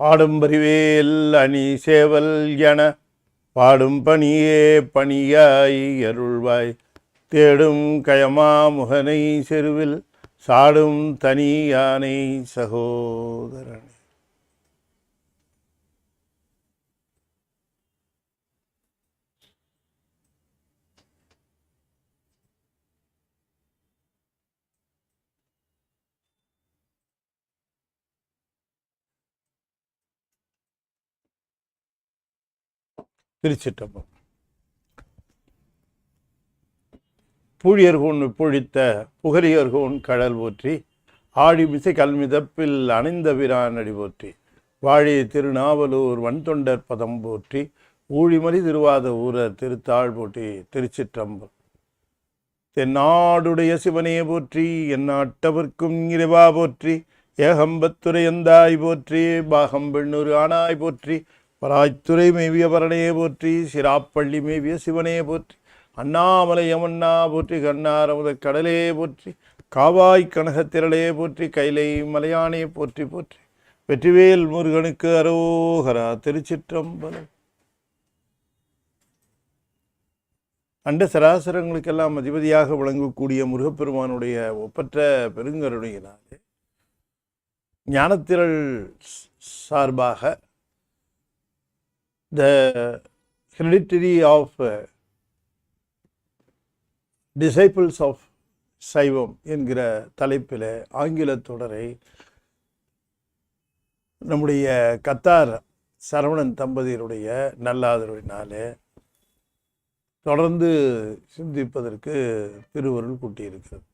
ஆடும் பரிவேல் அணி சேவல் என பாடும் பணியே பணியாய் அருள்வாய் தேடும் கயமா முகனை செருவில் சாடும் தனி யானை சகோதரன். திருச்சிற்றம்பலம். பூழியர்கோன் பொழித்த புகழியர்கோன் கடல் போற்றி ஆழிமிசை கல்மிதப்பில் அணைந்த பிரான் அடி போற்றி வாழிய திருநாவலூர் வன்தொண்டர் பதம் போற்றி ஊழிமறி திருவாத ஊரர் திருத்தாள் போற்றி. திருச்சிற்றம்பலம். தென்னாடுடைய சிவனையை போற்றி எந்நாட்டவர்க்கும் இறைவா போற்றி ஏகம்பத்துரையந்தாய் போற்றி பாகம் பெண்ணூறு ஆனாய் போற்றி பராய்த்துறை மேவிய பரணையை போற்றி சிராப்பள்ளி மேவிய சிவனையை போற்றி அண்ணாமலை யமன்னா போற்றி கண்ணாரமுத கடலே போற்றி காவாய் கனகத்திரளையே போற்றி கைலை மலையானே போற்றி போற்றி வெற்றிவேல் முருகனுக்கு அரோகரா. திருச்சிற்றம்பலம். அண்ட சராசரங்களுக்கெல்லாம் அதிபதியாக விளங்கக்கூடிய முருகப்பெருமானுடைய ஒப்பற்ற பெருங்கருணையினாலே ஞானத்திரள் சார்பாக the hereditary of desciples of சைவம் என்கிற தலைப்பில் ஆங்கில தொடரை நம்முடைய கத்தார் சரவணன் தம்பதியருடைய நல்லாதரவினாலே தொடர்ந்து சிந்திப்பதற்கு திருவருள் கூட்டியிருக்கிறது.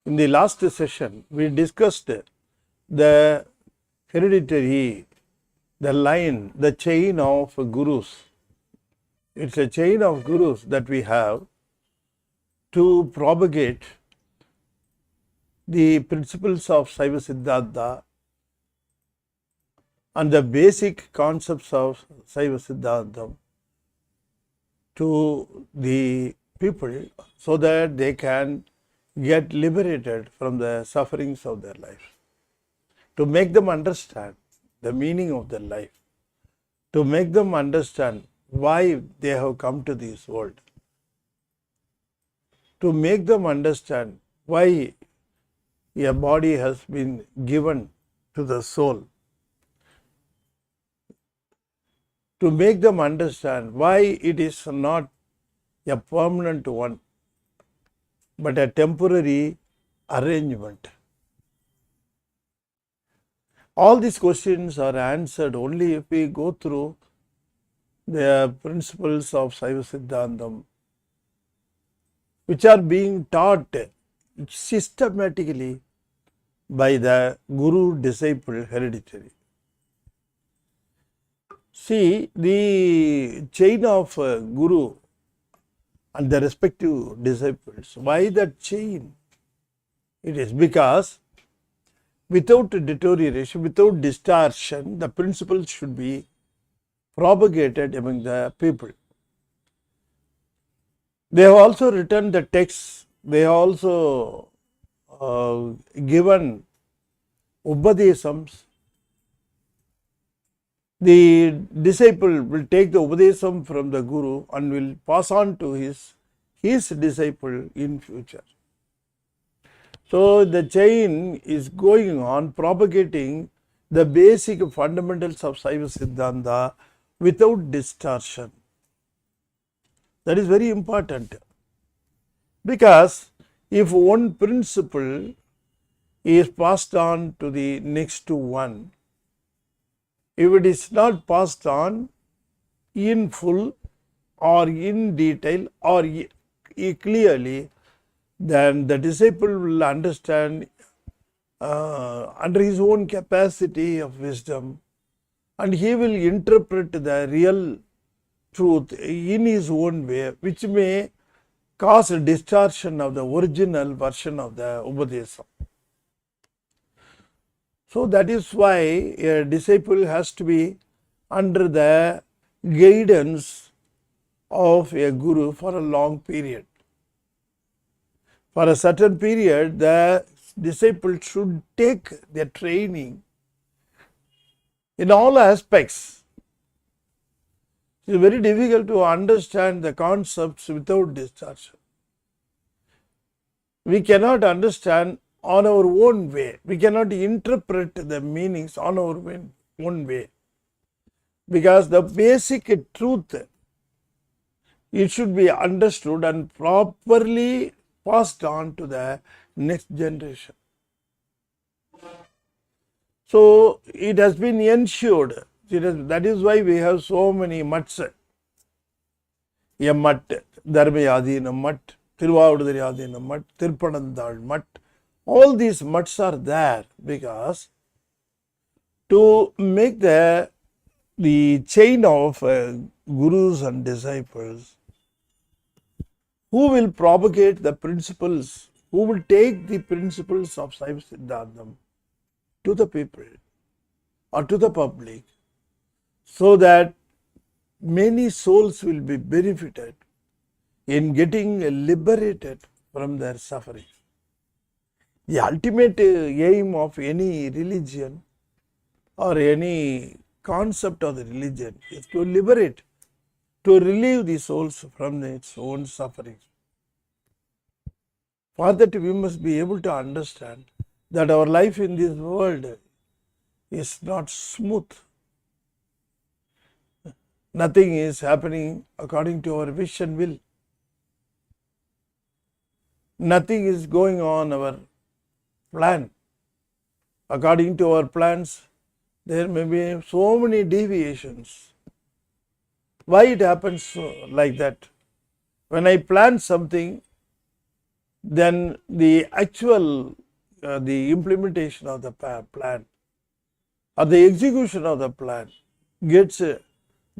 In the last session we discussed the hereditary, the line, the chain of gurus. It's a chain of gurus that we have to propagate the principles of Saiva Siddhanta and the basic concepts of Saiva Siddhantam to the people so that they can get liberated from the sufferings of their life. To make them understand the meaning of their life, to make them understand why they have come to this world, to make them understand why a body has been given to the soul, to make them understand why it is not a permanent one, but a temporary arrangement. All these questions are answered only if we go through the principles of Saiva Siddhantam, which are being taught systematically by the guru-disciple hereditary. See, the chain of guru and the respective disciples. Why that chain? It is because without deterioration, without distortion, the principles should be propagated among the people. They have also written the texts, they have also given Upadesams. The disciple will take the Upadesam from the Guru and will pass on to his disciple in future. So the chain is going on propagating the basic fundamentals of Saiva Siddhanta without distortion. That is very important, because if one principle is passed on to the next one, if it is not passed on in full or in detail or clearly, then the disciple will understand under his own capacity of wisdom, and he will interpret the real truth in his own way, which may cause a distortion of the original version of the Upadesam. So that is why a disciple has to be under the guidance of a guru for a long period. For a certain period, the disciples should take their training in all aspects. It is very difficult to understand the concepts without distortion. We cannot understand on our own way. We cannot interpret the meanings on our own way. Because the basic truth, it should be understood and properly passed on to the next generation. So it has been ensured. That is why we have so many mutts. A mutt, Dharmayadina mutt, Tiruvavududhariyadina mutt, Tirpanandal mutt. All these mutts are there because to make the chain of gurus and disciples who will propagate the principles, who will take the principles of Saiva Siddhantam to the people or to the public, so that many souls will be benefited in getting liberated from their suffering. The ultimate aim of any religion or any concept of the religion is to liberate, to relieve the souls from its own suffering. For that, we must be able to understand that our life in this world is not smooth. Nothing is happening according to our wish and will. Nothing is going on our plan. According to our plans, there may be so many deviations. Why it happens like that? When I plan something, then the actual the implementation of the plan or the execution of the plan gets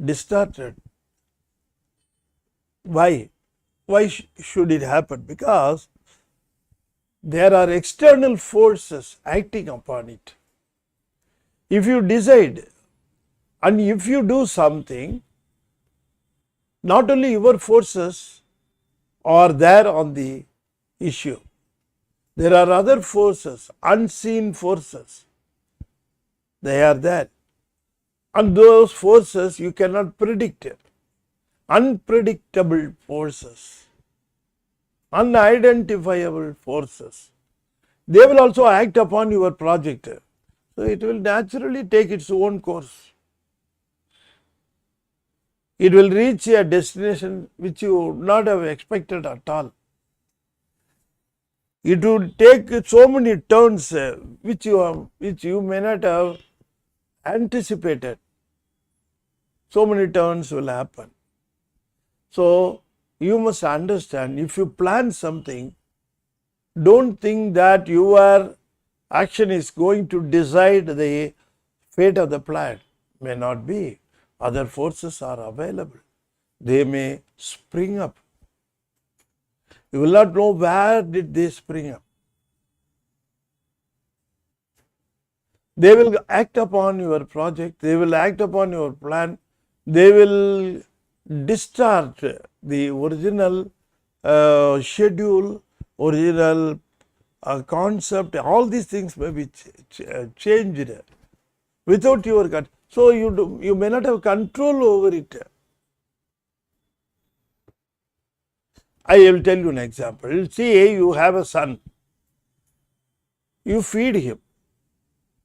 distorted. Why? Why should it happen? Because there are external forces acting upon it. If you decide and if you do something, not only your forces are there on the issue, there are other forces, unseen forces. They are there. And those forces you cannot predict. Unpredictable forces, unidentifiable forces. They will also act upon your project. So it will naturally take its own course. It will reach a destination which you would not have expected at all. It will take so many turns which you may not have anticipated. So many turns will happen. So you must understand, if you plan something, don't think that your action is going to decide the fate of the plan. May not be. Other forces are available. They may spring up. You will not know where did they spring up. They will act upon your project. They will act upon your plan. They will distort the original schedule, original concept. All these things may be changed without your control. So you may not have control over it. I will tell you an example. See, you have a son. You feed him.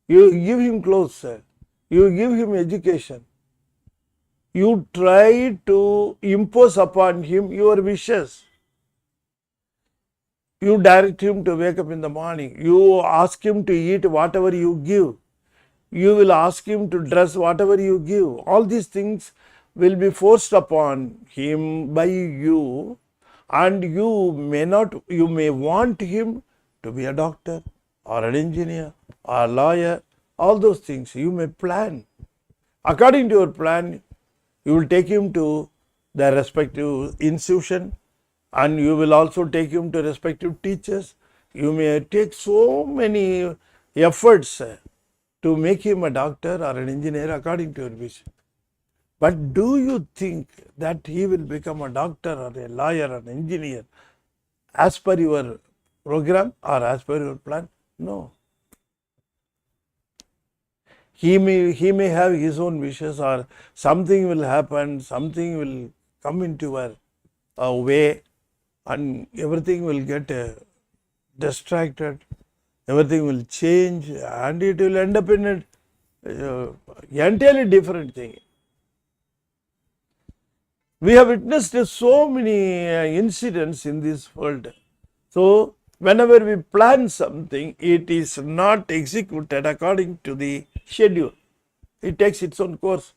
You give him clothes. You give him education. You try to impose upon him your wishes. You direct him to wake up in the morning. You ask him to eat whatever you give. You will ask him to dress whatever you give. All these things will be forced upon him by you, and you may want him to be a doctor or an engineer or a lawyer. All those things you may plan. According to your plan, you will take him to the respective institution, and you will also take him to respective teachers. You may take so many efforts to make him a doctor or an engineer according to your wish. But do you think that he will become a doctor or a lawyer or an engineer as per your program or as per your plan? No. He may have his own wishes, or something will happen, something will come into our way, and everything will get distracted, everything will change, and it will end up in a entirely different thing. We have witnessed so many incidents in this world. So, whenever we plan something, it is not executed according to the schedule. It takes its own course.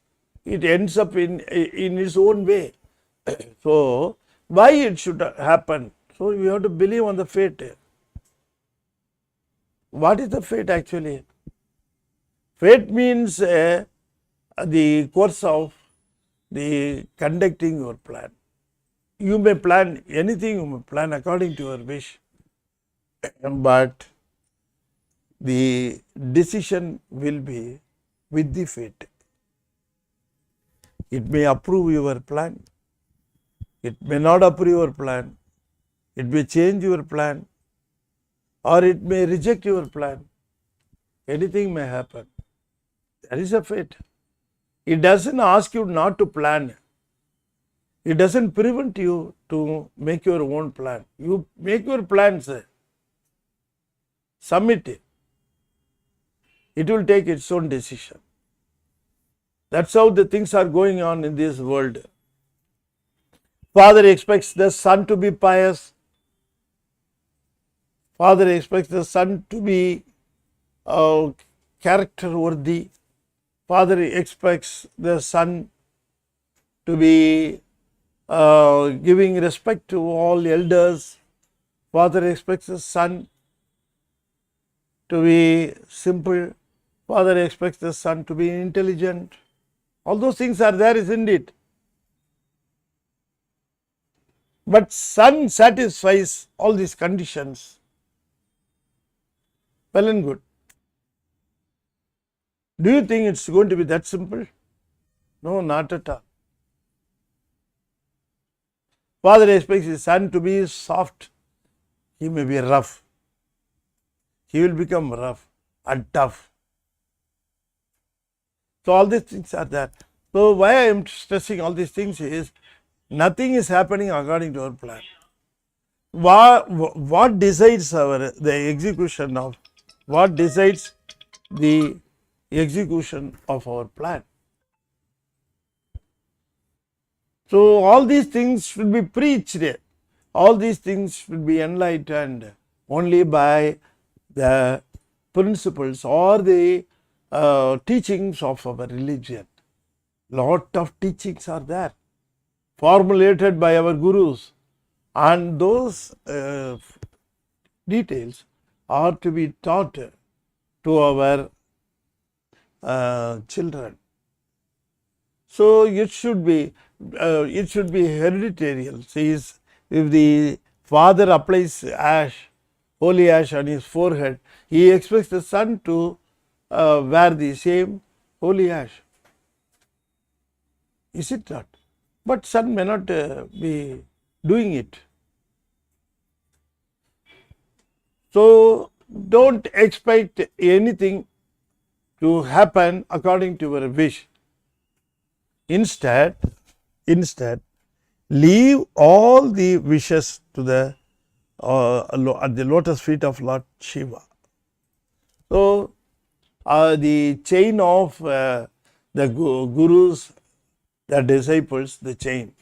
It ends up in its own way. So, why it should happen? So, we have to believe on the fate. What is the fate actually? Fate means the course of the conducting your plan. You may plan anything, you may plan according to your wish, but the decision will be with the fate. It may approve your plan, it may not approve your plan, it may change your plan, or it may reject your plan. Anything may happen. That is a fate. It doesn't ask you not to plan. It doesn't prevent you to make your own plan. You make your plans, submit it. It will take its own decision. That's how the things are going on in this world. Father expects the son to be pious. Father expects the son to be character worthy. Father expects the son to be giving respect to all elders. Father expects the son to be simple. Father expects the son to be intelligent. All those things are there, isn't it? But son satisfies all these conditions. Well and good. Do you think it's going to be that simple? No, not at all. Father expects his son to be soft. He may be rough. He will become rough and tough. So all these things are there. So why I am stressing all these things is nothing is happening according to our plan. What decides the execution of our plan? So all these things should be preached. All these things should be enlightened only by the principles or the teachings of our religion. Lot of teachings are there, formulated by our gurus, and those details are to be taught to our children. So it should be hereditary. Says if the father applies holy ash on his forehead, he expects the son to wear the same holy ash. Is it not? But son may not be doing it. So don't expect anything to happen according to your wish. Instead, leave all the wishes to at the lotus feet of Lord Shiva. So the chain of the gurus, the disciples, the chain.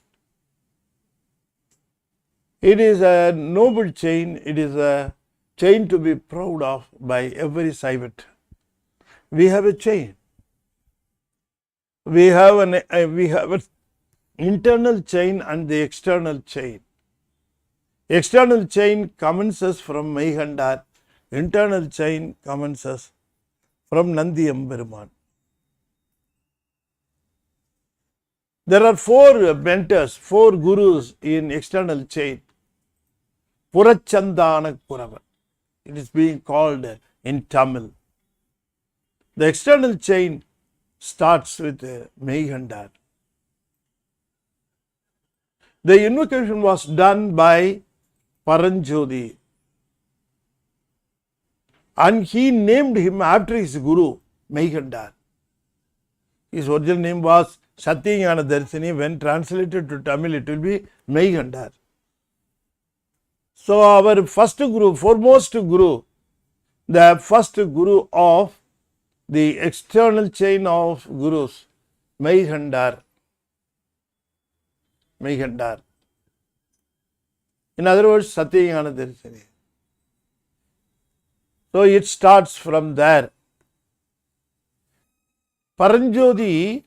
It is a noble chain. It is a chain to be proud of by every Saivite. We have a chain. We have an internal chain and the external chain. External chain commences from Mayhandar. Internal chain commences from Nandi Emberuman. There are 4 mentors, 4 gurus in external chain. Purachandana Kuravan. It is being called in Tamil. The external chain starts with Mayhandar. The invocation was done by Paranjodi, and he named him after his guru, Meigandar. His original name was Satyajnana Darsini. When translated to Tamil, it will be Meigandar. So our first guru, foremost guru, the first guru of the external chain of gurus, Meigandar. Meigandar. In other words, Satyajnana Darsini. So it starts from there. Paranjyoti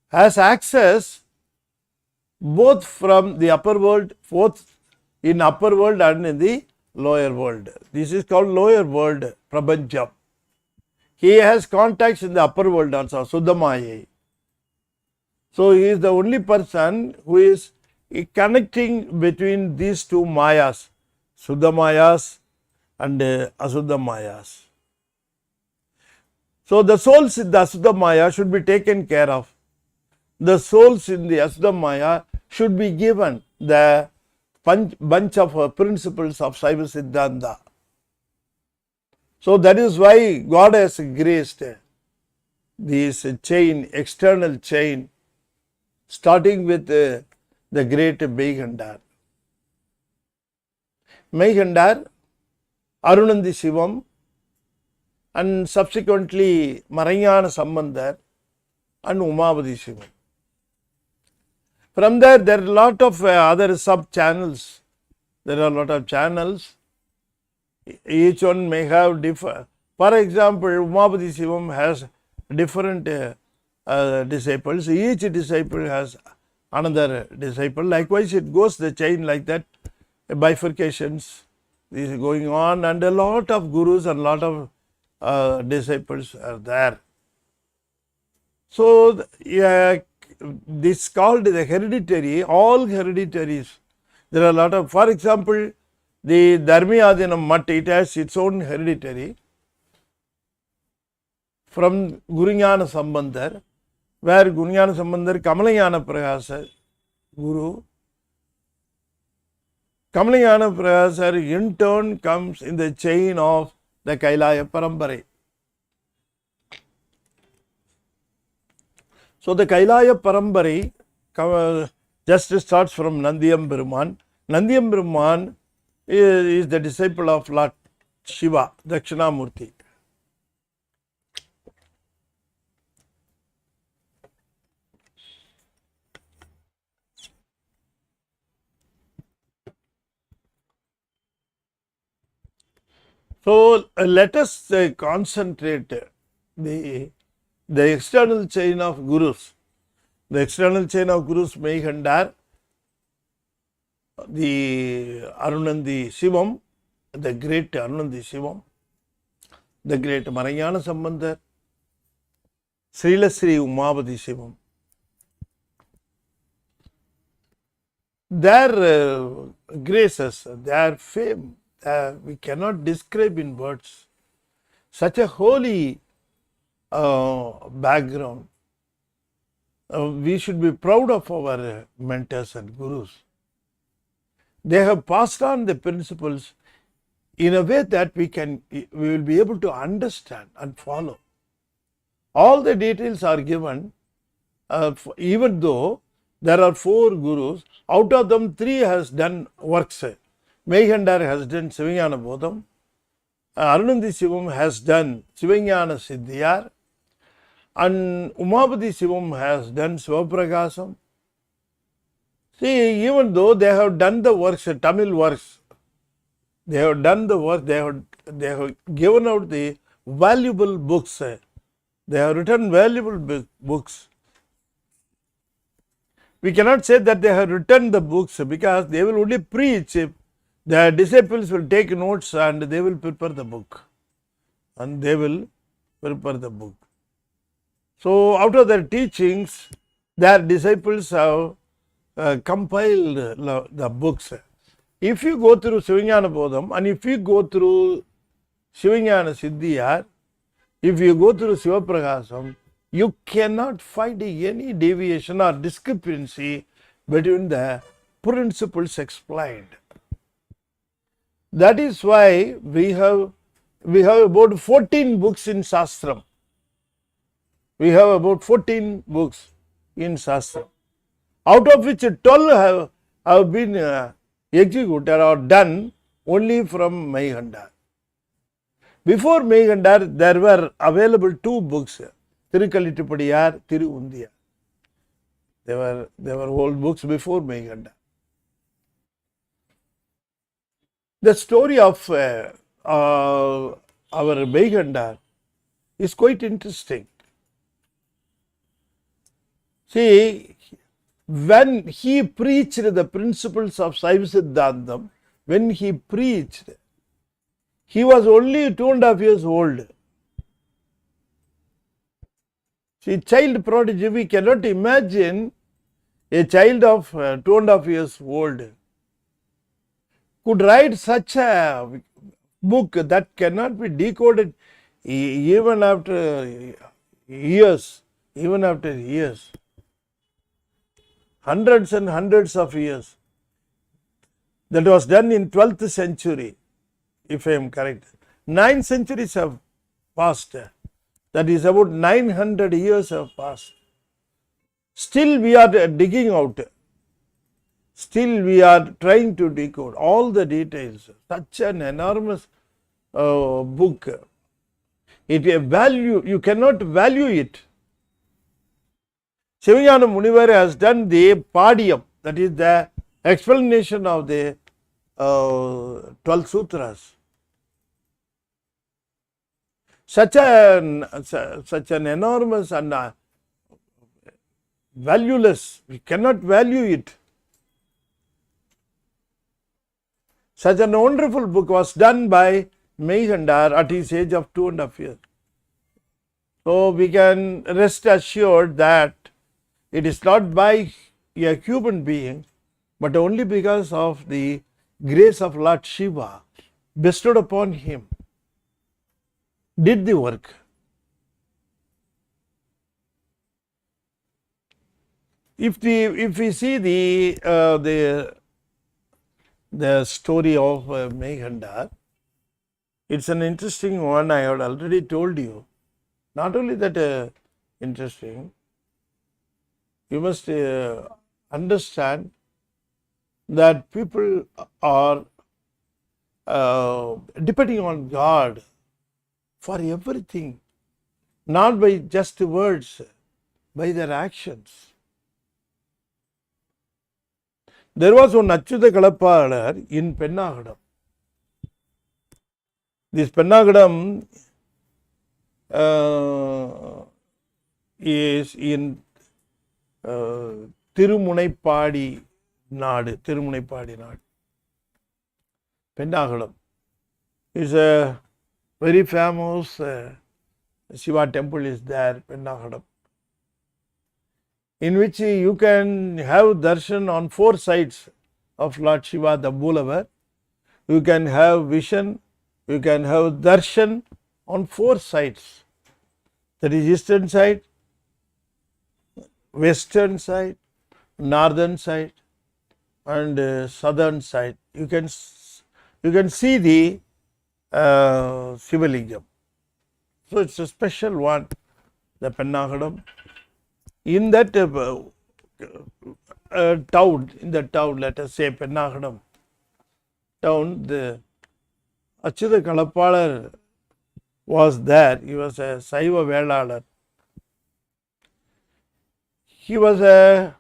has access both from the upper world, both in upper world and in the lower world. This is called lower world, Prabhanjam. He has contacts in the upper world also, Suddhamaya. So he is the only person who is connecting between these two mayas, Suddhamayas and Asuddhamayas. So the souls in the Asuddhamaya should be taken care of. The souls in the Asuddhamaya should be given the bunch of principles of Saiva Siddhanta. So that is why God has graced this chain, external chain, starting with the great Meigandar. Meigandar, Arunandi Sivam, and subsequently Maranyana Sambandar and Umavadi Sivam. From there are a lot of other sub-channels. There are a lot of channels. Each one may have different. For example, Umavadi Sivam has different disciples. Each disciple has another disciple. Likewise, it goes the chain like that. Bifurcations is going on, and a lot of gurus and a lot of disciples are there. So this called the hereditary. All hereditaries. There are a lot of, for example, the Dharmiyadinam Mutt, it has its own hereditary from Guruñana Sambandar, where Guruñana Sambandar Kamalayana Prayasa Guru. Kamalayana Prayasa in turn comes in the chain of the Kailaya Parampara. So the Kailaya Parampara just starts from Nandiyam Peruman. Nandiyam Peruman is the disciple of Lord Siva, Dakshinamurti. So let us concentrate the external chain of gurus. The external chain of gurus, Meigandar, the Arunandi Sivam, the great Arunandi Sivam, the great Maranyana Sambandar, Srila Sri Umavadi Sivam. Their graces, their fame, we cannot describe in words. Such a holy background. We should be proud of our mentors and gurus. They have passed on the principles in a way that we will be able to understand and follow. All the details are given, even though there are 4 gurus, out of them 3 has done works. Meigandar has done Sivajnana Bodham, Arunandi Sivam has done Sivajnana Siddhiyar, and Umavadi Sivam has done Sivaprakasam. See, even though they have done the works, Tamil works, they have done the work, they have given out the valuable books. They have written valuable books. We cannot say that they have written the books because they will only preach. The disciples will take notes and they will prepare the book. So, out of their teachings, their disciples have compiled the books. If you go through Sivajnana Bodham and if you go through Sivajnana Siddhiyar, if you go through Sivaprakasam, you cannot find any deviation or discrepancy between the principles explained. That is why we have we have about 14 books in Shastram. We have about 14 books in Shastram, out of which 12 have been executed or done only from Meghandar. Before Meghandar, there were available 2 books, Tirukalittupadiyar, Tirundiyar. They were old books before Meghandar. The story of our Meghandar is quite interesting. See, when he preached the principles of Saiva Siddhantam, when he preached, he was only 2.5 years old. See, child prodigy, we cannot imagine a child of 2.5 years old could write such a book that cannot be decoded even after years, hundreds and hundreds of years. That was done in 12th century, if I am correct. 9 centuries have passed. That is about 900 years have passed. Still we are digging out. Still we are trying to decode all the details. Such an enormous book. You cannot value it. Sivanyana Munivar has done the Padiyam, that is the explanation of the 12 sutras. Such an enormous and valueless, we cannot value it. Such a wonderful book was done by Meghandar at his age of 2.5 years. So we can rest assured that it is not by a human being, but only because of the grace of Lord Siva bestowed upon him, did the work. If we see the story of Meghandar, it's an interesting one. I had already told you. Not only that interesting, you must understand that people are depending on God for everything, not by just words, by their actions. There was one Achyuta Kalappalar in Pennagadam. This Pennagadam is in Tirumunaipadi Nadu. Pennagadam is a very famous Shiva temple is there, Pennagadam, in which you can have darshan on 4 sides of Lord Shiva, the Boulavar. You can have vision, you can have darshan on 4 sides. That is eastern side, western side, northern side and southern side. You can see the Sivalingam. So it's a special one, the Pennagadam. In that town, let us say Pennagadam town, the Achyuta Kalappalar was there. He was a Saiva Velalar. He was a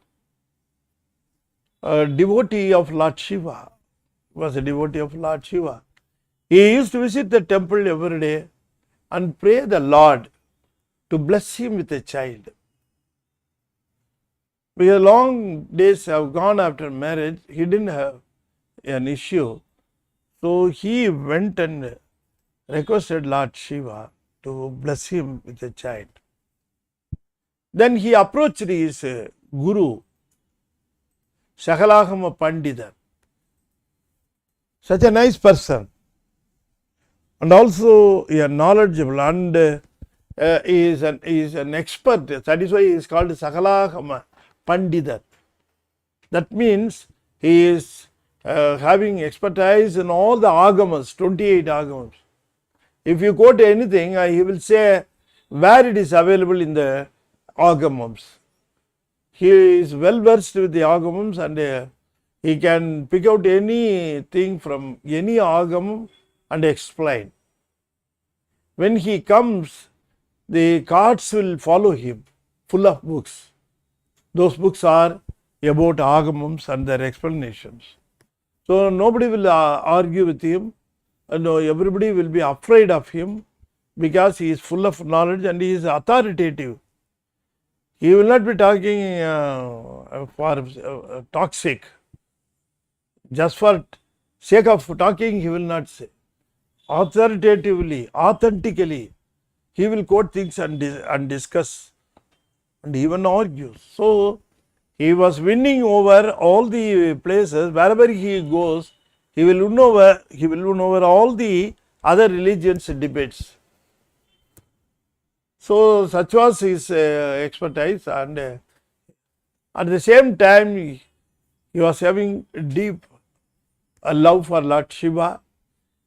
devotee of Lord Shiva. He used to visit the temple every day and pray the Lord to bless him with a child. Because long days have gone after marriage, he didn't have an issue. So he went and requested Lord Shiva to bless him with a child. Then he approached his guru, Sakalagama Pandita, such a nice person and also knowledgeable and is an expert. That is why he is called Sakalagama Pandita. That means he is having expertise in all the agamas, 28 agamas. If you quote anything, he will say where it is available in the Agamams. He is well versed with the Agamams, and he can pick out anything from any Agamam and explain. When he comes, the carts will follow him, full of books. Those books are about Agamams and their explanations. So nobody will argue with him, and everybody will be afraid of him because he is full of knowledge and he is authoritative. He will not be talking for toxic. Just for sake of talking, he will not say. Authoritatively, authentically, he will quote things and discuss and even argue. So he was winning over all the places. Wherever he goes, he will win over all the other religions' debates. So such was his expertise, and at the same time he was having deep love for Lord Siva.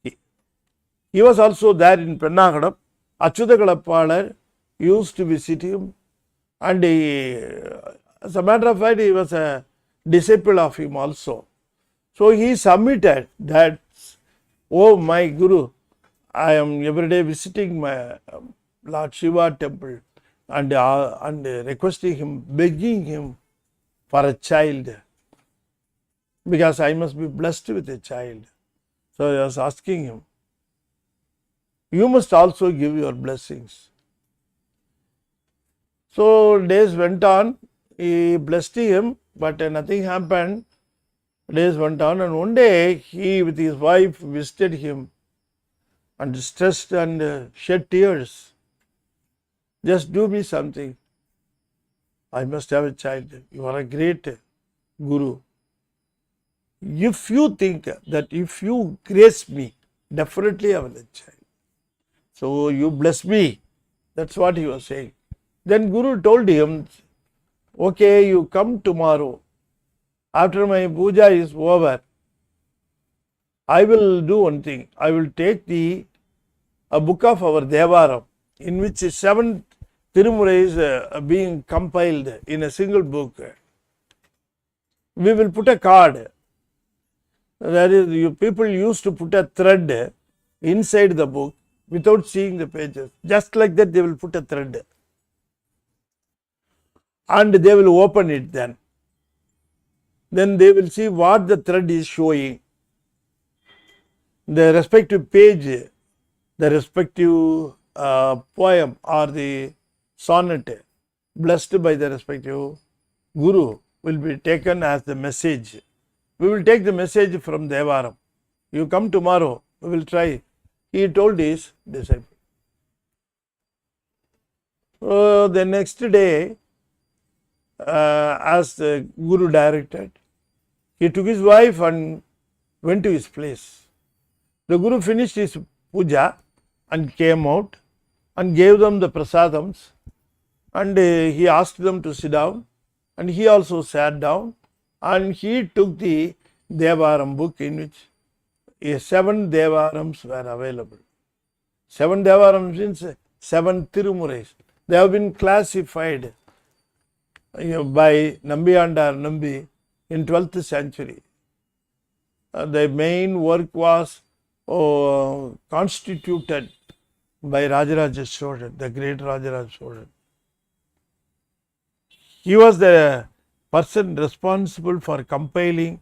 He was also there in Pennagadam. Achyuthakalapalar used to visit him, and as a matter of fact, he was a disciple of him also. So he submitted that, oh my Guru, I am every day visiting my Lord Shiva temple and requesting him, begging him for a child, because I must be blessed with a child. So I was asking him, you must also give your blessings. So days went on, he blessed him, but nothing happened. Days went on, and one day he with his wife visited him and stressed and shed tears. Just do me something. I must have a child. You are a great Guru. If you think that if you grace me, definitely I will have a child. So you bless me. That's what he was saying. Then Guru told him, okay, you come tomorrow. After my puja is over, I will do one thing. I will take a book of our Devaram, in which 7 Tirumurais are being compiled in a single book. We will put a card. That is, people used to put a thread inside the book without seeing the pages. Just like that, they will put a thread. And they will open it then. Then they will see what the thread is showing. The respective page, the respective poem or the sonnet blessed by the respective Guru will be taken as the message. We will take the message from Devaram. You come tomorrow, we will try. He told his disciple. So the next day, as the Guru directed, he took his wife and went to his place. The Guru finished his puja and came out and gave them the prasadams, and he asked them to sit down, and he also sat down, and he took the Devaram book, in which 7 Devarams were available. 7 Devarams means 7 Tirumurais. They have been classified by Nambiyandar Nambi in 12th century. The main work was constituted by Rajaraja Cholan, the great Rajaraja Cholan. He was the person responsible for compiling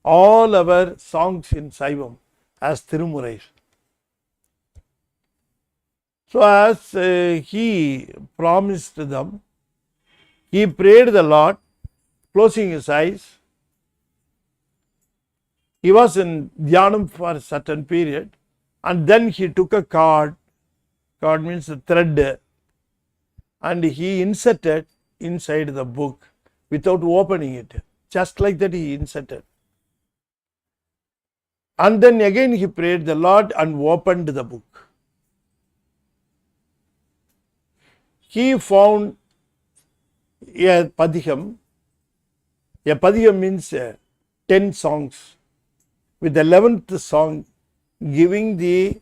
all our songs in Saivam as Tirumurais. So as he promised them, he prayed the Lord, closing his eyes. He was in dhyanam for a certain period, and then he took a cord means a thread, and he inserted inside the book without opening it. Just like that he inserted. And then again he prayed the Lord and opened the book. He found a padiham. A padiham means 10 songs, with the 11th song giving the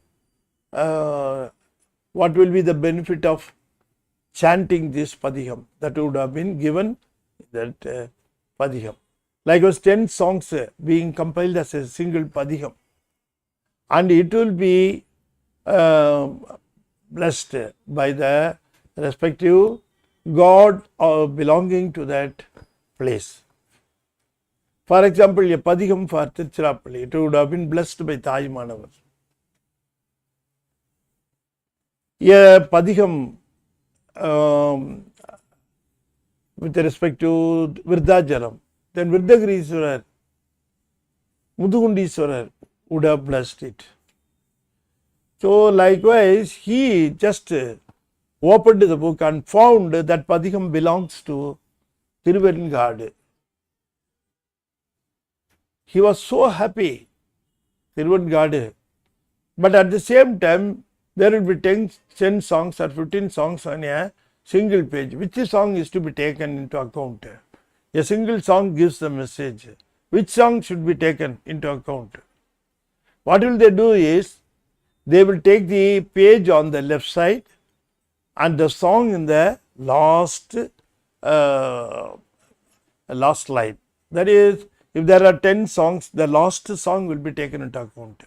what will be the benefit of chanting this padiham? That would have been given that padiham. Likewise, 10 songs being compiled as a single padiham, and it will be blessed by the respective god belonging to that place. For example, a padiham for Tiruchirappalli, it would have been blessed by Thaimanavar. A padiham with respect to Virdajalam, then Virdagirishwarar, Mudugundishwarar would have blessed it. So likewise, he just opened the book and found that padiham belongs to Thiruvenkadu. He was so happy, Thiruvenkadu. But at the same time, there will be 10 songs or 15 songs on a single page. Which song is to be taken into account? A single song gives the message. Which song should be taken into account? What will they do is, they will take the page on the left side and the song in the last line. That is, if there are 10 songs, the last song will be taken into account.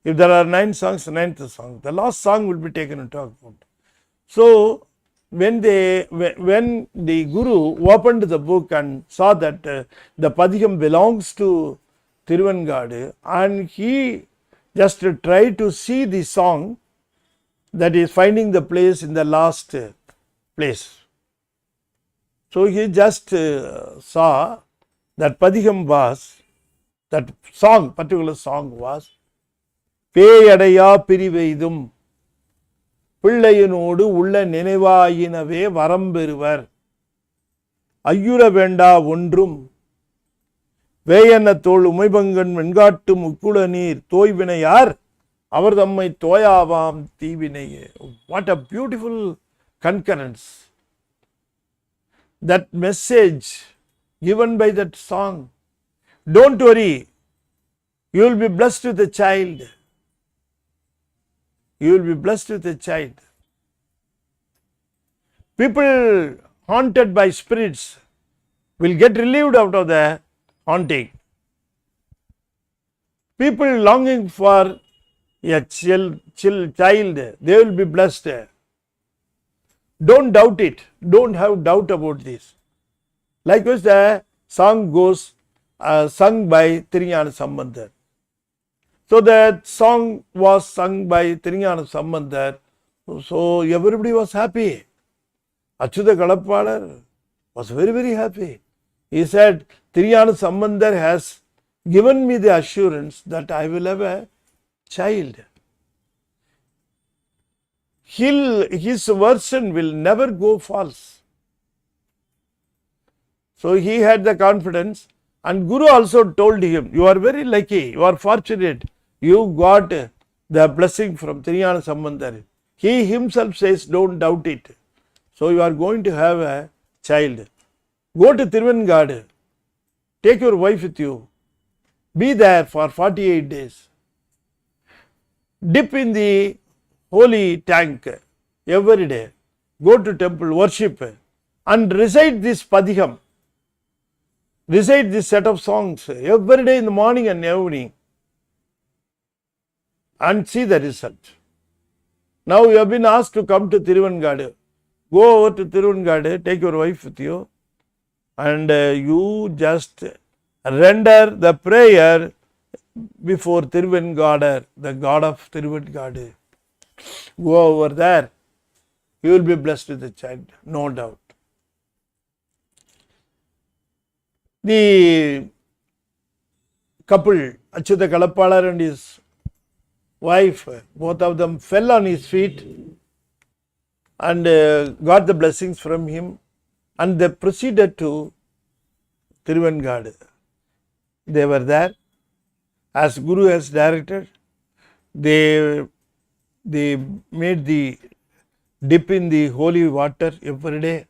If there are 9 songs, 9th song, the last song will be taken into account. So, when the Guru opened the book and saw that the padiham belongs to Thiruvenkadu, and he just tried to see the song that is finding the place in the last place. So, he just saw that padiham was, that song, particular song was, பேயடையா பிரிவெய்தும் பிள்ளையனோடு உள்ள நினைவாயினவே வரம்பெறுவர் ஐயுற வேண்டா ஒன்றும் வேயன தோள் உமைபங்கன் வெண்காட்டு முக்குள நீர் தோய்வினையார் அவர் தம்மை தோயாவாம் தீவினையே. What a beautiful concurrence. That message given by that song. Don't worry, you will be blessed with a child. You will be blessed with a child. People haunted by spirits will get relieved out of the haunting. People longing for a child, they will be blessed. Don't doubt it. Don't have doubt about this. Likewise, the song goes sung by Thiruஞான Sambandar. So that song was sung by Thiruஞான Sambandar. So everybody was happy. Achyuta Kalappalar was very, very happy. He said, Thiruஞான Sambandar has given me the assurance that I will have a child. His version will never go false. So he had the confidence, and Guru also told him, you are very lucky, you are fortunate, you got the blessing from Thiruஞான Sambandar. He himself says, don't doubt it. So you are going to have a child. Go to Thiruvenkadu, take your wife with you, be there for 48 days. Dip in the holy tank every day. Go to temple, worship, and recite this padiham. Recite this set of songs every day in the morning and evening, and see the result. Now you have been asked to come to Thiruvenkadu. Go over to Thiruvenkadu, take your wife with you, and you just render the prayer before Thiruvenkadu, the god of Thiruvenkadu. Go over there, you will be blessed with a child, no doubt. The couple, Achyuta Kalappalar and his wife, both of them fell on his feet and got the blessings from him, and they proceeded to Thiruvenkadu. They were there as Guru has directed. They made the dip in the holy water every day.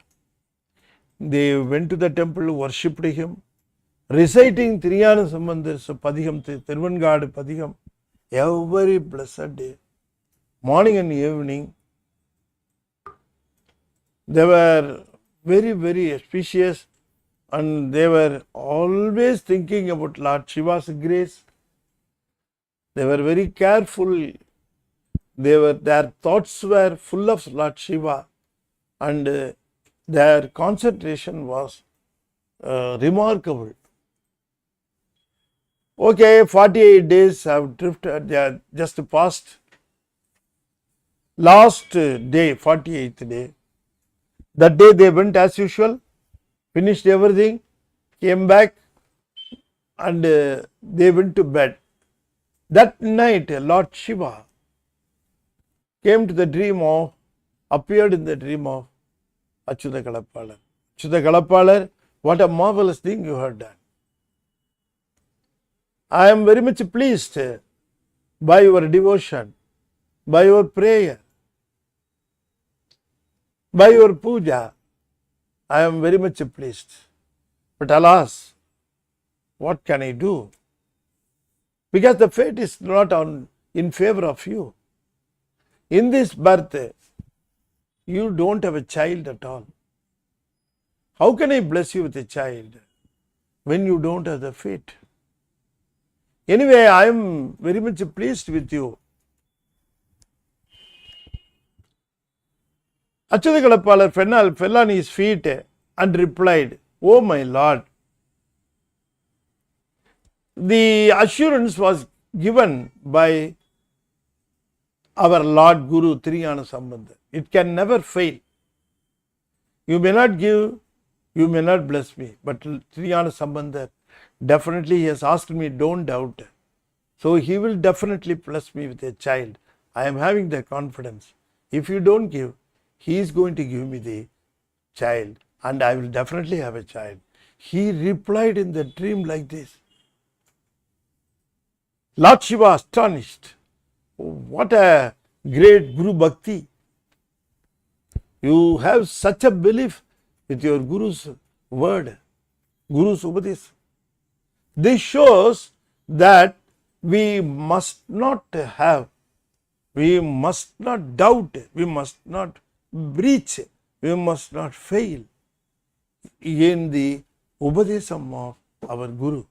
They went to the temple, worshipped him, reciting Thiruஞான Sambandar's padiham, Thiruvenkadu padiham, every blessed day. morning and evening. They were very, very auspicious, and they were always thinking about Lord Shiva's grace. They were very careful. Their thoughts were full of Lord Shiva, and their concentration was remarkable. Okay, 48 days have drifted, they are just passed. Last day, 48th day, that day they went as usual, finished everything, came back, and they went to bed. That night, Lord Shiva came to the dream of, appeared in the dream of Achyuta Kalappalar. Achyuta Kalappalar, what a marvelous thing you have done. I am very much pleased by your devotion, by your prayer, by your puja. I am very much pleased. But alas, what can I do? Because the fate is not in favor of you. In this birth, you don't have a child at all. How can I bless you with a child when you don't have the fate? Anyway, I am very much pleased with you. Achyuta Kalappalar fell on his feet and replied, "Oh my Lord." The assurance was given by our Lord Guru Triyana Sambandha. It can never fail. You may not give, you may not bless me, but Triyana Sambandha definitely he has asked me, don't doubt. So he will definitely bless me with a child. I am having the confidence. If you don't give, he is going to give me the child, and I will definitely have a child. He replied in the dream like this. Lord Shiva astonished. What a great Guru Bhakti. You have such a belief with your Guru's word, Guru's Upadesha. This shows that we must not have, we must not doubt, we must not breach, we must not fail in the Upadesam of our Guru.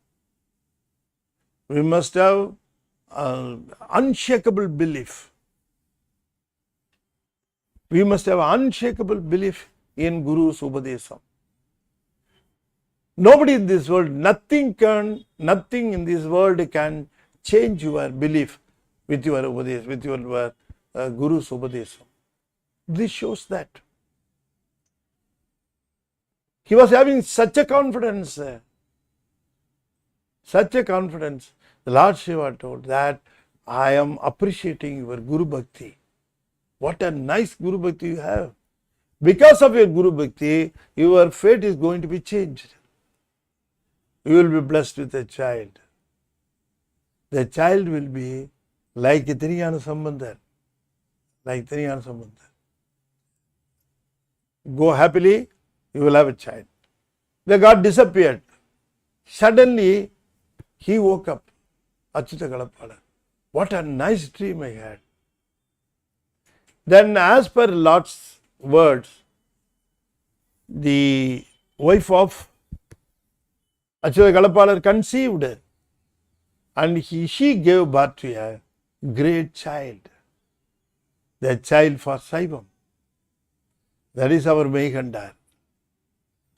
We must have unshakable belief. We must have unshakable belief in Guru's Upadesam. Nobody in this world, nothing in this world can change your belief with your Upadesam, with your Guru's Upadesam. This shows that. He was having such a confidence. Such a confidence. The Lord Shiva told that I am appreciating your Guru Bhakti. What a nice Guru Bhakti you have. Because of your Guru Bhakti, your fate is going to be changed. You will be blessed with a child. The child will be like Triyana Sambandha. Like Triyana Sambandha. Go happily, you will have a child. The God disappeared. Suddenly, he woke up. Achyuta Kalappalar. What a nice dream I had. Then, as per Lord's words, the wife of Achyuta Kalappalar conceived, and she gave birth to a great child. The child for Saivam. That is our Meghandar.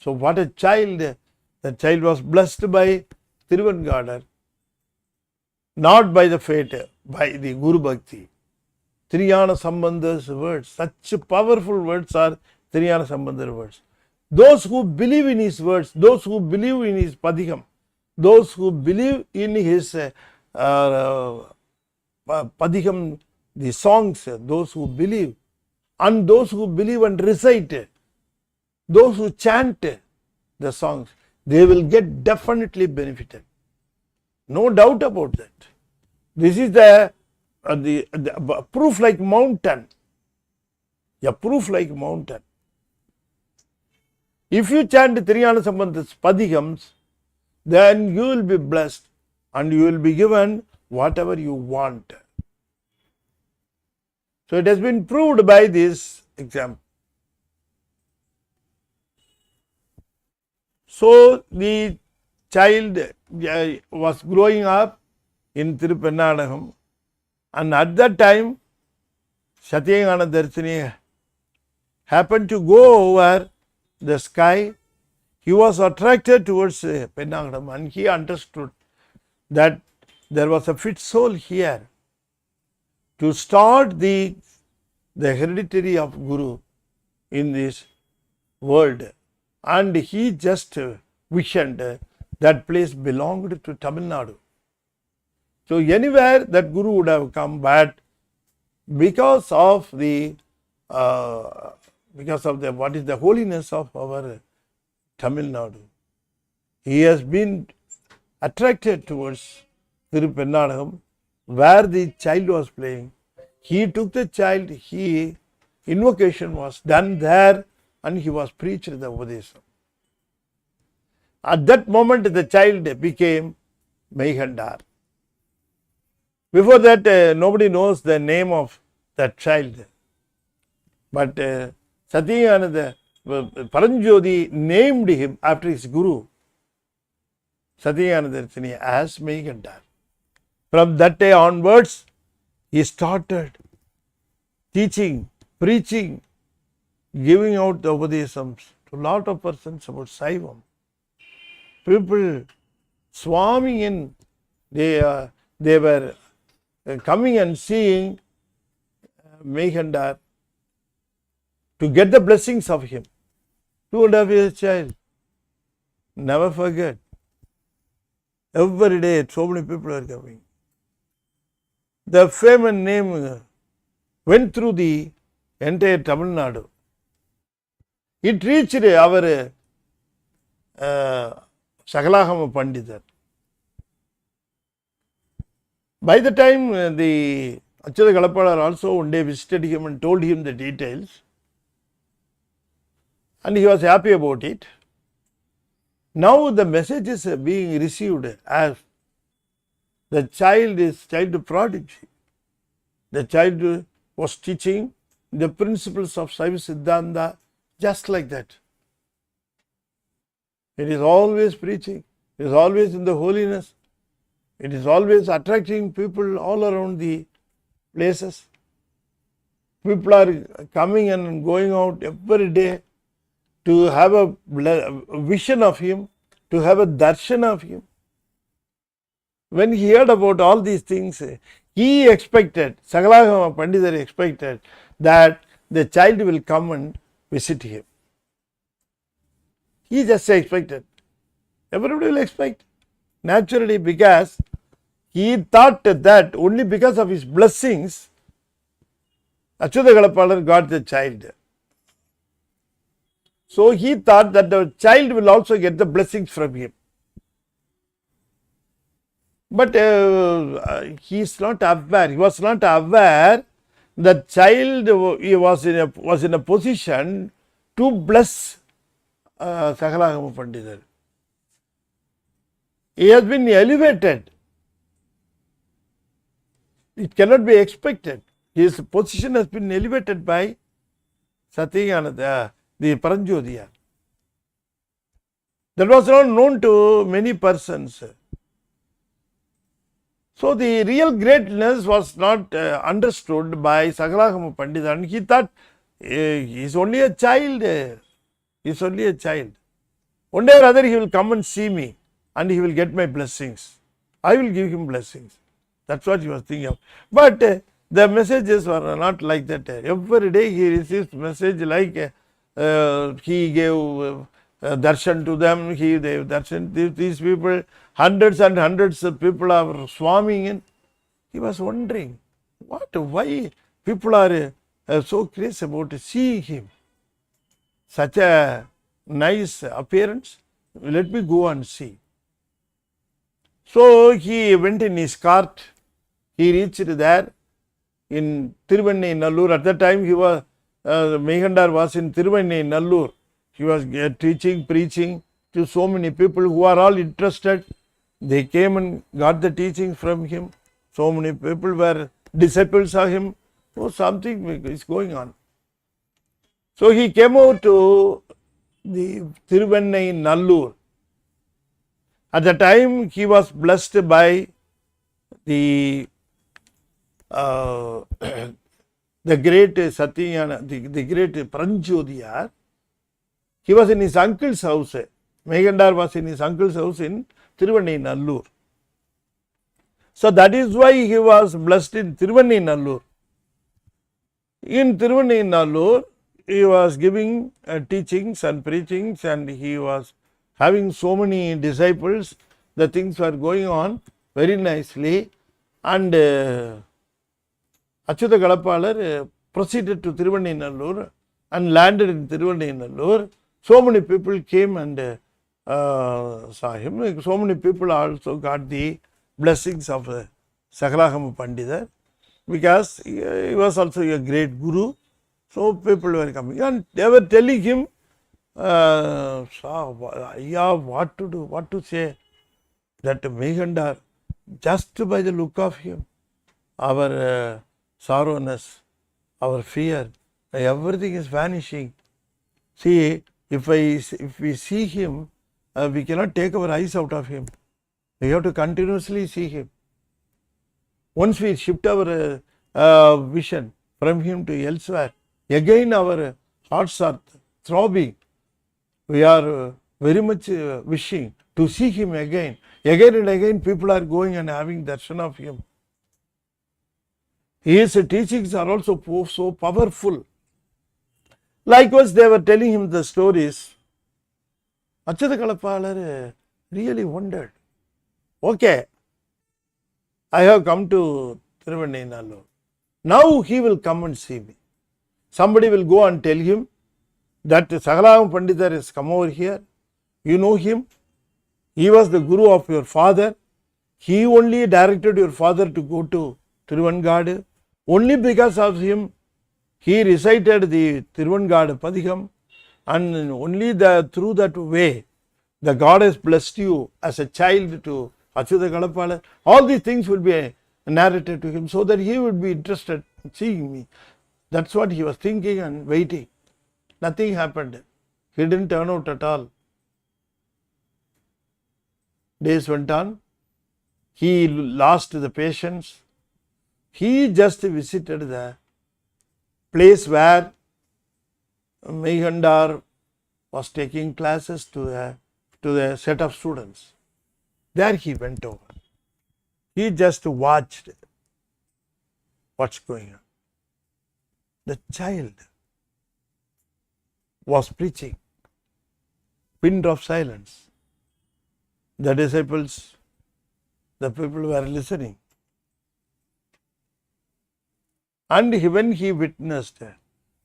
So, what a child! The child was blessed by Thiruvangadar, not by the fate, by the Guru Bhakti. Triyana Sambandha's words, such powerful words are Triyana Sambandha's words. Those who believe in his words, those who believe in his Padikam, those who believe in his Padikam, the songs, those who believe, and those who believe and recite, those who chant the songs, they will get definitely benefited. No doubt about that. This is the proof like mountain. A proof like mountain. If you chant Triyana Sambandha's Padikams, then you will be blessed and you will be given whatever you want. So it has been proved by this example. So the child was growing up in Tirupennadagam, and at that time Satyagana Darshini happened to go over the sky. He was attracted towards Pennagadam, and he understood that there was a fit soul here to start the hereditary of Guru in this world, and he just visioned that place belonged to Tamil Nadu. So anywhere that Guru would have come, but because of the what is the holiness of our Tamil Nadu, he has been attracted towards Tirupennadagam, where the child was playing. He took the child, invocation was done there, and he was preached the Upadesam. At that moment, the child became Meighandar. Before that, nobody knows the name of that child. But Satyayananda Paranjyoti named him after his guru, Satyayananda Darshini, as Meighandar. From that day onwards, he started teaching, preaching, giving out the Upadesams to a lot of persons about Saivam. People swarming in, they were coming and seeing Meighandar to get the blessings of him. 2.5 years child. Never forget. Every day, so many people are coming. The fame and name went through the entire Tamil Nadu. It reached our Sakalagama Pandita. By the time the Achyuta Kalapadar also one day visited him and told him the details, and he was happy about it. Now the message is being received as the child is child prodigy. The child was teaching the principles of Saiva Siddhanta just like that. It is always preaching. It is always in the holiness. It is always attracting people all around the places. People are coming and going out every day to have a vision of him, to have a darshan of him. When he heard about all these things, he expected, Sakalagama Pandita expected that the child will come and visit him. He just expected. Everybody will expect. Naturally, because he thought that only because of his blessings, Achyuta Kalapadar got the child. So he thought that the child will also get the blessings from him. But he is not aware. He was not aware the child was in a position to bless Sakalagama Pandita. He has been elevated. It cannot be expected. His position has been elevated by Satyayananda, the Paranjyoti. That was not known to many persons. So the real greatness was not understood by Sakalagama Pandita, and he thought he is only a child. He is only a child. One day or other he will come and see me and he will get my blessings. I will give him blessings. That's what he was thinking of. But the messages were not like that. Every day he receives message like he gave darshan to them, he gave darshan. These people, hundreds and hundreds of people are swarming in. He was wondering, why people are so crazy about seeing him. Such a nice appearance, let me go and see. So he went in his cart, he reached there in Tiruvannai Nallur. At that time he was, Meighandar was in Tiruvannai Nallur. He was teaching, preaching to so many people who are all interested. They came and got the teaching from him. So many people were disciples of him. So something is going on. So he came out to the Tiruvannai Nallur. At the time he was blessed by the the great Satyana, the great Pranjodiyar. He was in his uncle's house. Meghandar was in his uncle's house in Tiruvannai Nallur. So that is why he was blessed in Tiruvannai Nallur. In Tiruvannai Nallur, he was giving teachings and preachings, and he was having so many disciples. The things were going on very nicely, and Achyuta Kalapalar proceeded to Tiruvannai Nallur and landed in Tiruvannai Nallur. So many people came and saw him. So many people also got the blessings of Sakalagama Pandita, because he was also a great guru. So people were coming and they were telling him, Ayya, what to do, what to say. That Meghandar, just by the look of him, our sorrowness, our fear, everything is vanishing. See, if we see him, we cannot take our eyes out of him. We have to continuously see him. Once we shift our vision from him to elsewhere, again our hearts are throbbing. We are very much wishing to see him again. Again and again people are going and having darshan of him. His teachings are also so powerful. Likewise, they were telling him the stories. Achyuta Kalapalar really wondered. Okay, I have come to Tiruvannai Nallur. Now he will come and see me. Somebody will go and tell him that Sakalagama Pandita has come over here. You know him. He was the guru of your father. He only directed your father to go to Tiruvangadu. Only because of him, he recited the Tiruvangadu Padikam, and only through that way, the God has blessed you as a child to Achyuta Kalapalar. All these things will be narrated to him so that he would be interested in seeing me. That's what he was thinking and waiting. Nothing happened. He didn't turn out at all. Days went on. He lost the patience. He just visited the place where Meghandar was taking classes to the set of students. There he went over. He just watched what's going on. The child was preaching. Pin drop silence. The disciples, the people were listening. And when he witnessed,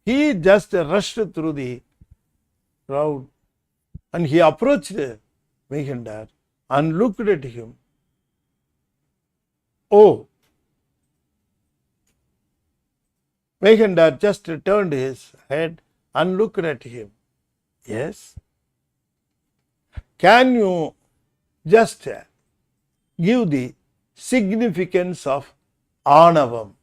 he just rushed through the crowd and he approached Meghandar and looked at him. Oh, Meghandar just turned his head and looked at him. Yes. Can you just give the significance of Anavam?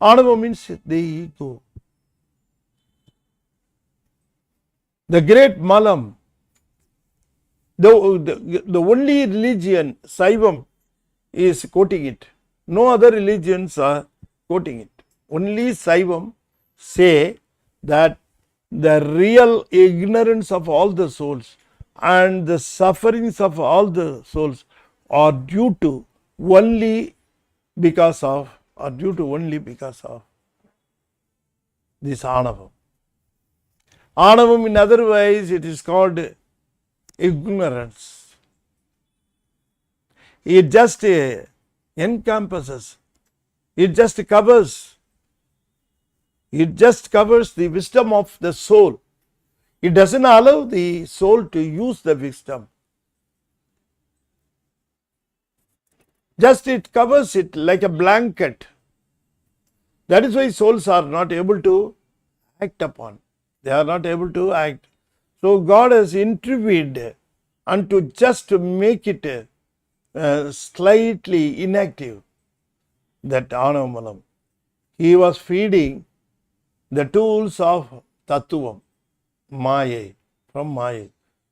Anavam means the ego. The great Malam, the only religion, Sivam, is quoting it. No other religions are quoting it. Only Sivam say that the real ignorance of all the souls and the sufferings of all the souls are due to only because of this Anavam. Anavam, in other ways, it is called ignorance. It just encompasses, it just covers the wisdom of the soul. It doesn't allow the soul to use the wisdom. Just it covers it like a blanket. That is why souls are not able to act upon. They are not able to act. So God has intervened and to just make it slightly inactive. that Anamalam. He was feeding the tools of Tattvam, Maya, from Maya,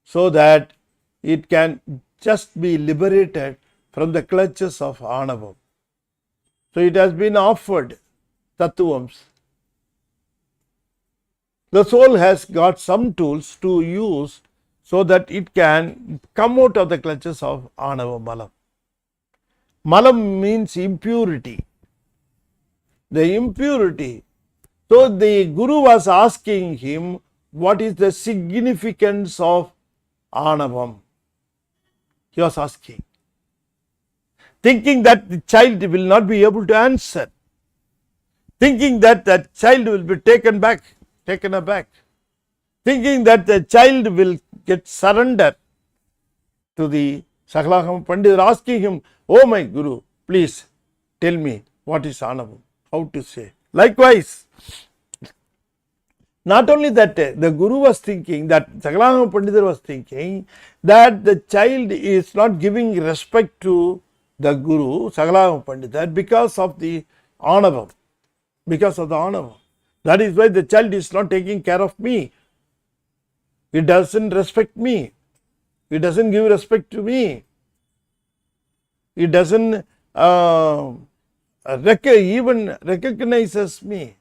so that it can just be liberated from the clutches of Anavam. So it has been offered Tattvams. The soul has got some tools to use so that it can come out of the clutches of Anava Malam. Malam means impurity. The impurity. So the Guru was asking him, what is the significance of Anavam? He was asking, thinking that the child will not be able to answer, thinking that the child will be taken aback, thinking that the child will get surrendered to the Sakalagama Pandit, asking him, oh my Guru, please tell me what is Anavam, how to say. Likewise, not only that, the Guru was thinking, that Sakalagama Pandita was thinking that the child is not giving respect to the Guru, Sakalagama Pandita, because of the Anavam. Because of the Anavam. That is why the child is not taking care of me. It doesn't respect me. It doesn't give respect to me. It doesn't even recognizes me.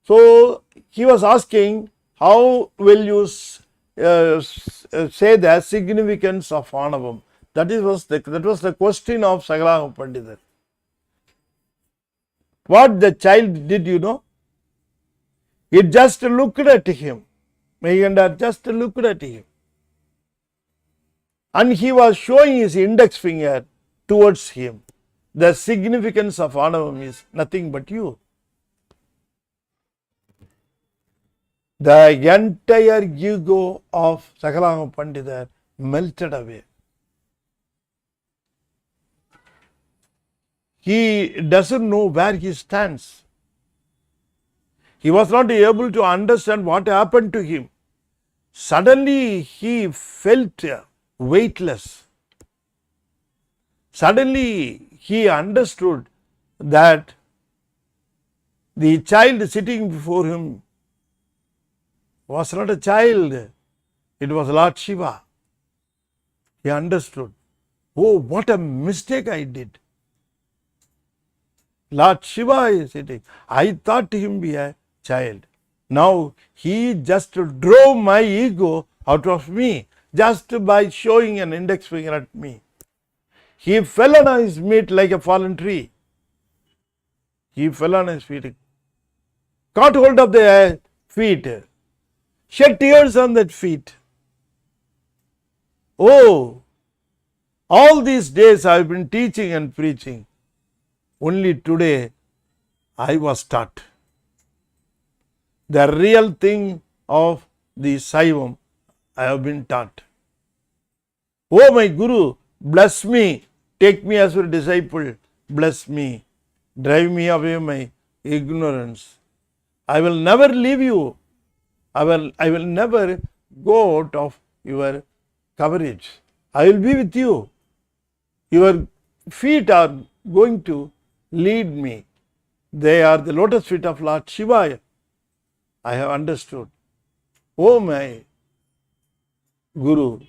So he was asking, how will you say the significance of Anavam? That was the question of Sakalagama Pandita. What the child did, you know? It just looked at him. Meghanda just looked at him. And he was showing his index finger towards him. The significance of Anavam is nothing but you. The entire ego of Sakalagama Pandita melted away. He doesn't know where he stands. He was not able to understand what happened to him. Suddenly he felt weightless. Suddenly he understood that the child sitting before him was not a child, it was Lord Siva. He understood, oh, what a mistake I did. Lord Siva is sitting. I thought him be a child. Now he just drove my ego out of me just by showing an index finger at me. He fell on his feet like a fallen tree. He fell on his feet, caught hold of the feet, shed tears on that feet. Oh, all these days I have been teaching and preaching. Only today I was taught the real thing of the Saivam. I have been taught. Oh my Guru, bless me, take me as your disciple, bless me, drive me away my ignorance. I will never leave you. I will never go out of your coverage. I will be with you. Your feet are going to lead me. They are the lotus feet of Lord Siva. I have understood. Oh my Guru,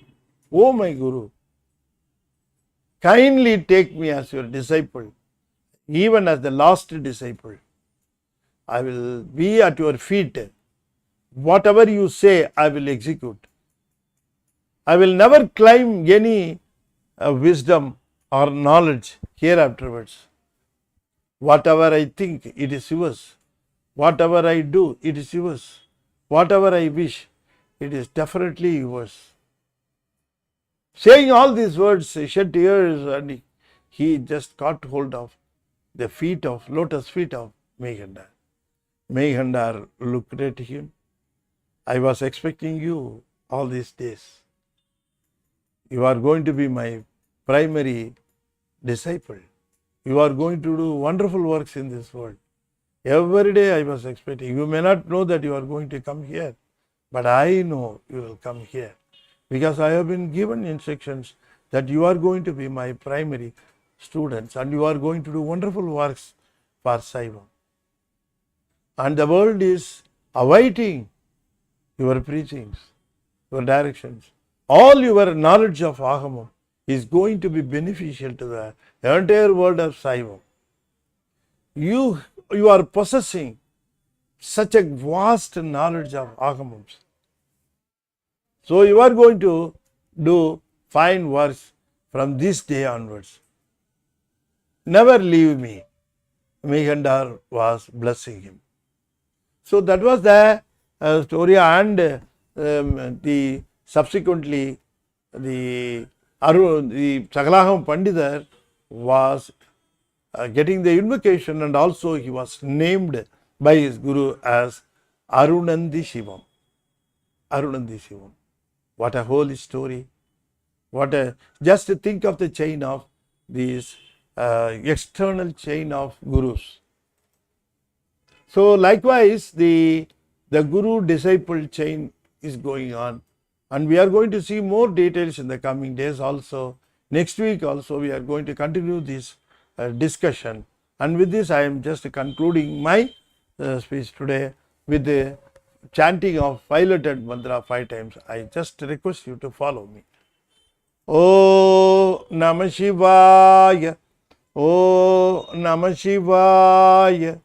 oh my Guru, kindly take me as your disciple, even as the last disciple. I will be at your feet. Whatever you say, I will execute. I will never claim any wisdom or knowledge here afterwards. Whatever I think, it is yours. Whatever I do, it is yours. Whatever I wish, it is definitely yours. Saying all these words, he shed tears and he just caught hold of the feet of, lotus feet of Meghanda. Meghanda looked at him. I was expecting you all these days. You are going to be my primary disciple. You are going to do wonderful works in this world. Every day I was expecting. You may not know that you are going to come here, but I know you will come here because I have been given instructions that you are going to be my primary students, and you are going to do wonderful works for Saivam. And the world is awaiting your preachings, your directions. All your knowledge of Agamam is going to be beneficial to the entire world of Saivam. You are possessing such a vast knowledge of Agamams. So you are going to do fine works from this day onwards. Never leave me. Mehandar was blessing him. So that was the story, and the subsequently the Sakalagam Pandidar was getting the invocation, and also he was named by his guru as Arunandi Shivam. Arunandi Shivam. What a holy story. Just think of the chain of these external chain of gurus. So likewise, the guru disciple chain is going on, and we are going to see more details in the coming days also. Next week also we are going to continue this discussion, and with this I am just concluding my speech today with the chanting of 5-lettered mantra 5 times. I just request you to follow me. O Namah Shivaya, O Namah Shivaya,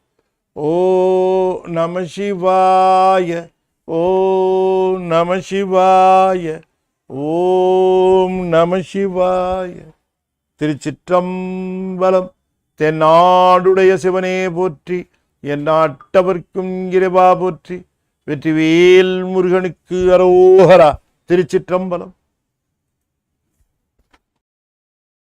O Namah Shivaya, O Namah Shivaya, Om Namah Shivaya. திருச்சிற்றம்பலம். தென்னாடுடைய சிவனே போற்றி, எந்நாட்டவர்க்கும் இறைவா போற்றி, வெற்றிவேல் முருகனுக்கு அரோகரா. திருச்சிற்றம்பலம்.